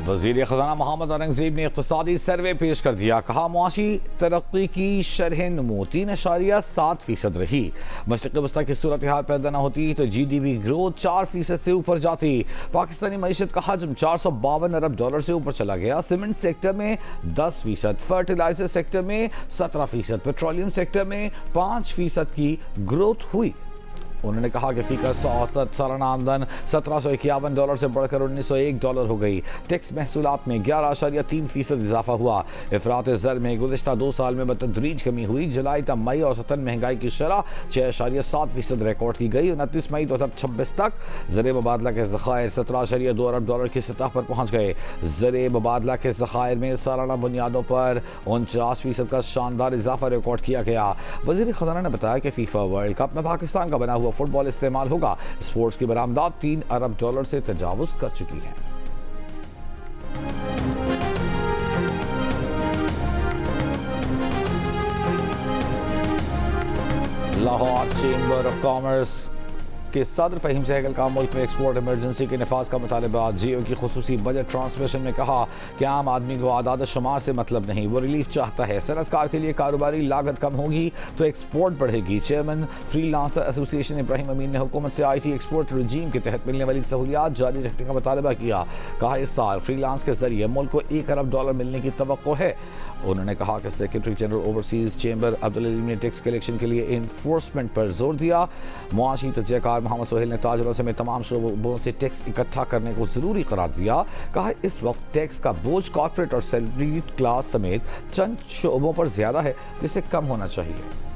वज़ीर ख़ज़ाना मोहम्मद औरंगज़ेब ने इक़्तिसादी सर्वे पेश कर दिया। कहा मुआशी तरक्की की शरह नमू 3.7% रही। मशरिक़ वस्ता की सूरत हाल पैदा न होती तो GDP ग्रोथ 4% से ऊपर जाती। पाकिस्तानी मईशत का हजम $452 अरब से ऊपर चला गया। सीमेंट सेक्टर में 10%, फर्टिलाइजर सेक्टर में 17%, पेट्रोलियम सेक्टर में 5% की ग्रोथ हुई। उन्होंने कहा कि फीका औसत सालाना आमदन $1751 से बढ़कर $1901 हो गई। टैक्स महसूलात में 11.3% इजाफा हुआ। इफरात ज़र में गुज़िश्ता 2 साल में बतदरीज कमी हुई। जुलाई तक मई औसतन महंगाई की शरह 6.7% रिकॉर्ड की गई। 29 मई 2026 तक ज़र मुबादला के ज़खायर $17.2 अरब की सतह पर पहुँच गए। ज़र मुबादला के ज़खायर में सालाना बुनियादों पर 49% का शानदार इजाफा रिकॉर्ड किया गया। वज़ीर ख़ज़ाना ने बताया कि फीफा वर्ल्ड कप में पाकिस्तान का बना हुआ फुटबॉल इस्तेमाल होगा। स्पोर्ट्स की बरामदात $3 अरब से तजावुज कर चुकी है। लाहौर चेंबर ऑफ कॉमर्स के सदर फ़हीम सहगल का मुल्क में एक्सपोर्ट इमरजेंसी के नफाज का मुतालबा। जियो की खुसूसी बजट ट्रांसमिशन में कहा कि आम आदमी को आदाद शुमार से मतलब नहीं, वो रिलीफ चाहता है। सनतकार के लिए कारोबारी लागत कम होगी तो एक्सपोर्ट बढ़ेगी। चेयरमैन फ्रीलांसर एसोसिएशन इब्राहिम अमीन ने हुकूमत से IT एक्सपोर्ट रजीम के तहत मिलने वाली सहूलियात जारी रखने का मुतालबा किया। कहा इस साल फ्रीलांस के जरिए मुल्क को $1 अरब मिलने की तवक्को है। उन्होंने कहा कि secretary general overseas chamber Abdul Aleem ने टैक्स कलेक्शन के लिए इन्फोर्समेंट पर जोर दिया। मुआशी तजज़ियाकार मोहम्मद सोहेल ने ताजरों समेत तमाम शोबों से टैक्स इकट्ठा करने को ज़रूरी करार दिया। कहा इस वक्त टैक्स का बोझ कॉर्पोरेट और सैलरीड क्लास समेत चंद शोबों पर ज़्यादा है, जिसे कम होना चाहिए।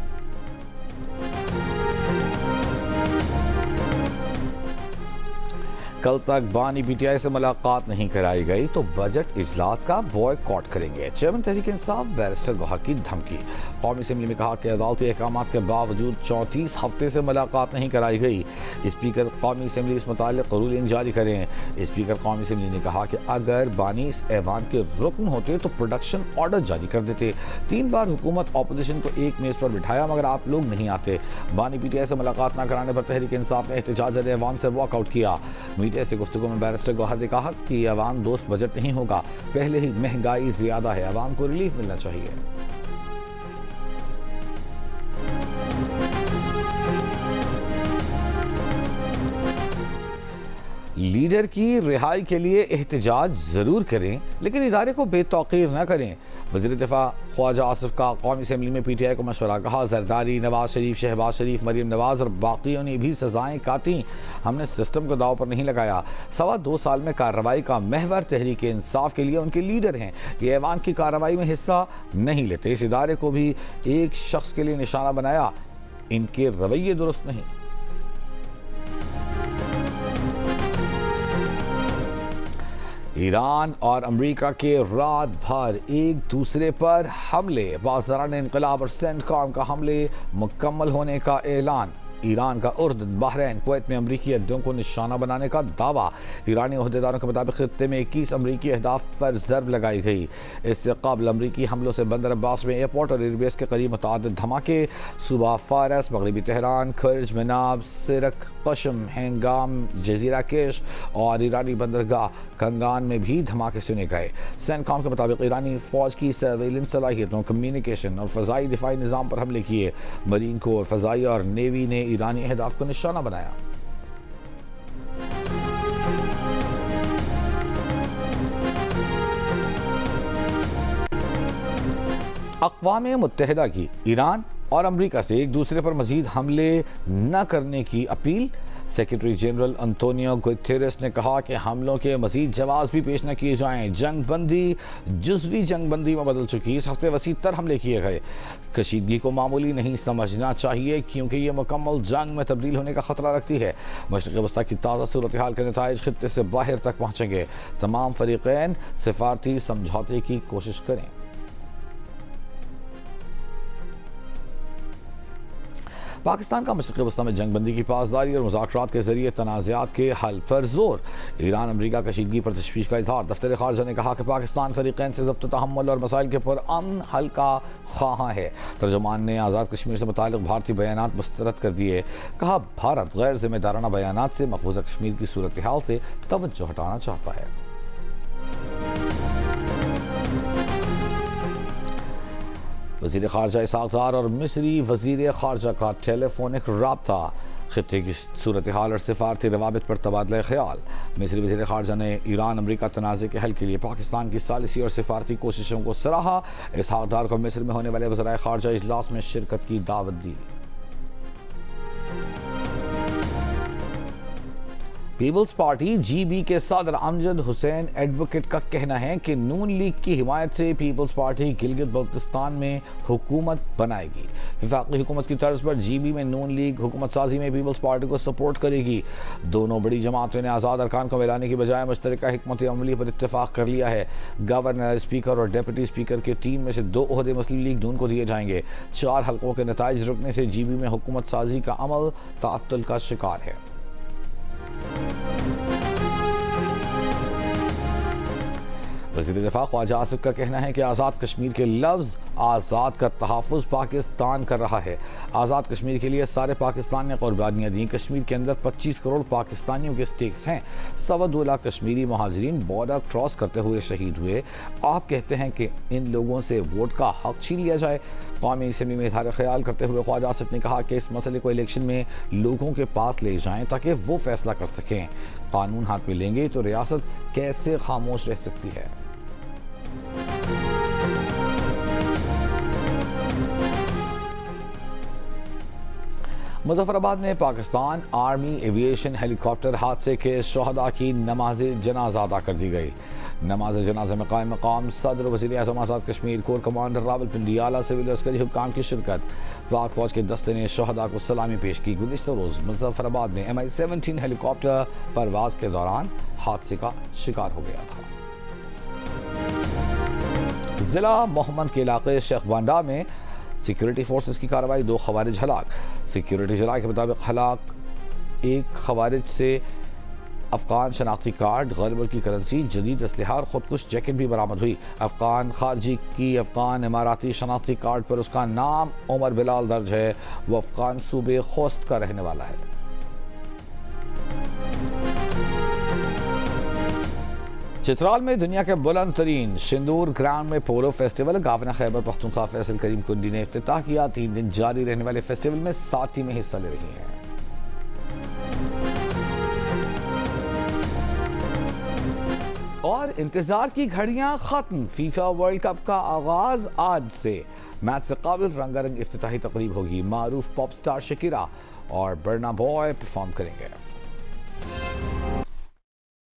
कल तक बानी PTI से मुलाकात नहीं कराई गई तो बजट इजलास का बॉयकॉट करेंगे। चेयरमैन तहरीक इंसाफ बैरिस्टर गोहा की धमकी। कौमी असम्बली में कहा कि अदालती अहकामात के बावजूद 34 हफ्ते से मुलाकात नहीं कराई गई। स्पीकर कौमी असम्बली इस मुतालिक रूलिंग जारी करें। स्पीकर कौमी असम्बली ने कहा कि अगर बानी इस ऐवान के रुकन होते तो प्रोडक्शन ऑर्डर जारी कर देते। 3 बार हुकूमत अपोजिशन को एक मेज़ पर बिठाया मगर आप लोग नहीं आते। बानी PTI से मुलाकात न कराने पर तहरीक इंसाफ ने एहतजाज ऐवान से वॉकआउट किया। ऐसे गुफ्तगू में बैरिस्टर गोहा ने कहा कि अवाम दोस्त बजट नहीं होगा, पहले ही महंगाई ज्यादा है, अवाम को रिलीफ मिलना चाहिए। लीडर की रिहाई के लिए एहतजाज जरूर करें लेकिन इदारे को बेतौकीर न करें। वज़ीर दिफा ख्वाजा आसिफ का कौमी असम्बली में PTI को मशवरा। कहा जरदारी, नवाज शरीफ, शहबाज शरीफ, मरीम नवाज और बाकियों ने भी सजाएं काटी, हमने सिस्टम को दाव पर नहीं लगाया। 2.25 साल में कार्रवाई का महवर तहरीक इंसाफ के लिए उनके लीडर हैं। ये ऐवान की कार्रवाई में हिस्सा नहीं लेते। इस इदारे को भी एक शख्स के लिए निशाना बनाया, इनके रवैये दुरुस्त नहीं। ईरान और अमेरिका के रात भर एक दूसरे पर हमले। बाज़ारान इनकलाब और सेंटकॉम का हमले मुकम्मल होने का ऐलान। ईरान का उर्दन, बहरीन, कुवैत में अमरीकी अड्डों को निशाना बनाने का दावा। ईरानी अहदेदारों के मुताबिक खित्ते में 21 अमरीकी अहदाफ पर ज़रब लगाई गई। इससे कबल अमरीकी हमलों से बंदर अब्बास में एयरपोर्ट और एयरबेस के करीब मुतअद्दिद धमाके। सूबा फारस, मगरबी तेहरान, खर्ज, मिनाब, सिरक, कशम, हैंगाम, जजीरा केश और ईरानी बंदरगाह कंगान में भी धमाके सुने गए। सेंटकॉम के मुताबिक ईरानी फ़ौज की सर्वेलेंस सलाहियतों, कम्युनिकेशन और फ़ज़ाई दिफाई निज़ाम पर हमले किए। मरीन कोर, फ़ज़ाई और नेवी ने ईरानी अहदाफ को निशाना बनाया। अक़वाम मुत्तहिदा की ईरान और अमरीका से एक दूसरे पर मजीद हमले न करने की appeal. Secretary general Antonio Guterres ने कहा कि हमलों के मजीद जवाब भी पेश न किए जाएं। जंग बंदी जुज़वी जंग बंदी में बदल चुकी। इस हफ्ते वसी तर हमले किए गए। कशीदगी को मामूली नहीं समझना चाहिए क्योंकि ये मुकम्मल जंग में तब्दील होने का खतरा रखती है। मशरिक़ वस्ता की ताज़ा सूरत हाल के नताइज खित्ते से बाहर तक पहुँचेंगे। तमाम फ़रीक़ैन सिफारती समझौते की कोशिश करें। पाकिस्तान का मशरिक़ वस्ता में जंग बंदी की पासदारी और मुज़ाकरात के जरिए तनाज़ात के हल पर जोर। ईरान अमरीका कशीदगी पर तशवीश का इज़हार। दफ्तर ख़ारजा ने कहा कि पाकिस्तान फ़रीक़ैन से ज़ब्त तहम्मुल और मसाइल के पुरअमन हल का ख़्वाह है। तर्जुमान ने आज़ाद कश्मीर से मुताल्लिक़ भारतीय बयानात मुस्तरद कर दिए। कहा भारत गैर ज़िम्मेदाराना बयानात से मक़बूज़ा कश्मीर की सूरत हाल से तवज्जो हटाना चाहता है। वज़ीर ख़ारजा इसहाक़ डार और मिस्री वज़ीर ख़ारजा का टेलीफोनिक राब्ता, खित्ते की सूरत हाल और सिफारती रवाबित पर तबादला ख्याल। मिस्री वज़ीर ख़ारजा ने ईरान अमरीका तनाज़े के हल के लिए पाकिस्तान की सालिसी और सिफारती कोशिशों को सराहा। इसहाक़ डार को मिस्र में होने वाले वज़राए ख़ारजा इजलास में शिरकत की दावत दी। पीपल्स पार्टी जीबी के सदर अमजद हुसैन एडवोकेट का कहना है कि नून लीग की हिमायत से पीपल्स पार्टी गिलगित बल्तिस्तान में हुकूमत बनाएगी। वफाकी हुकूमत की तर्ज पर जीबी में नून लीग हुकूमत साजी में पीपल्स पार्टी को सपोर्ट करेगी। दोनों बड़ी जमातों ने आज़ाद अरकान को मिलाने की बजाय मुश्तरका हिकमत अमली पर इत्तेफाक कर लिया है। गवर्नर, स्पीकर और डिप्टी स्पीकर के 3 में से 2 ओहदे मुस्लिम लीग नून को दिए जाएंगे। 4 हल्कों के नताइज रुकने से जीबी में हुकूमत साजी का अमल ताअत्तुल का शिकार है। वज़ीर दिफा ख्वाजा आसिफ का कहना है कि आज़ाद कश्मीर के लफ्ज़ आज़ाद का तहफ़्फ़ुज़ पाकिस्तान कर रहा है। आज़ाद कश्मीर के लिए सारे पाकिस्तान ने कुर्बानियाँ दी। कश्मीर के अंदर 25 करोड़ पाकिस्तानियों के स्टेक्स हैं। 2.25 लाख कश्मीरी महाजरीन बॉर्डर क्रॉस करते हुए शहीद हुए। आप कहते हैं कि इन लोगों से वोट का हक छीन लिया जाए। कौमी असम्बली में इज़हार ख्याल करते हुए ख्वाजा आसिफ ने कहा कि इस मसले को इलेक्शन में लोगों के पास ले जाएं ताकि वो फैसला कर सकें। कानून हाथ में लेंगे तो रियासत कैसे खामोश रह सकती है। मुजफ्फराबाद में पाकिस्तान आर्मी एविएशन हेलीकॉप्टर हादसे के शहदा की नमाज जनाजा अदा कर दी गई। नमाज जनाजा में कायम मकाम सदर वज़ीर आज़म आज़ाद कश्मीर कोर कमांडर रावलपिंडी आला सिविल अस्करी हुक्काम की शिरकत। पाक फौज के दस्ते ने शहदा को सलामी पेश की। गुज़िश्ता रोज़ मुजफ्फराबाद में MI-17 हेलीकॉप्टर परवाज के दौरान हादसे का शिकार हो गया था। जिला मोहम्मद के इलाके शेख बांडा में सिक्योरिटी फोर्सेस की कार्रवाई, 2 खवारिज हलाक। सिक्योरिटी जराये के मुताबिक हलाक एक खवारिज से अफगान शनाख्ती कार्ड, गलबर की करेंसी, जदीद असलहा और खुदकुश जैकेट भी बरामद हुई। अफगान खारजी की अफगान इमाराती शनाख्ती कार्ड पर उसका नाम उमर बिलाल दर्ज है। वो अफगान सूबे खोस्त का रहने वाला है। चित्राल में दुनिया के बुलंद तरीन सिंदूर ग्राउंड में पोलो फेस्टिवल गवर्नर खैबर पख्तूनख्वा फैसल करीम कुंडी ने इफ्तिताह किया। 3 दिन जारी रहने वाले फेस्टिवल में 7 टीमें हिस्सा ले रही हैं। और इंतजार की घड़ियां खत्म। फीफा वर्ल्ड कप का आगाज आज से। मैच से काबिल रंगारंग इफ्तिताही तकरीब होगी। मारूफ पॉप स्टार शकीरा और बर्ना बॉय परफॉर्म करेंगे।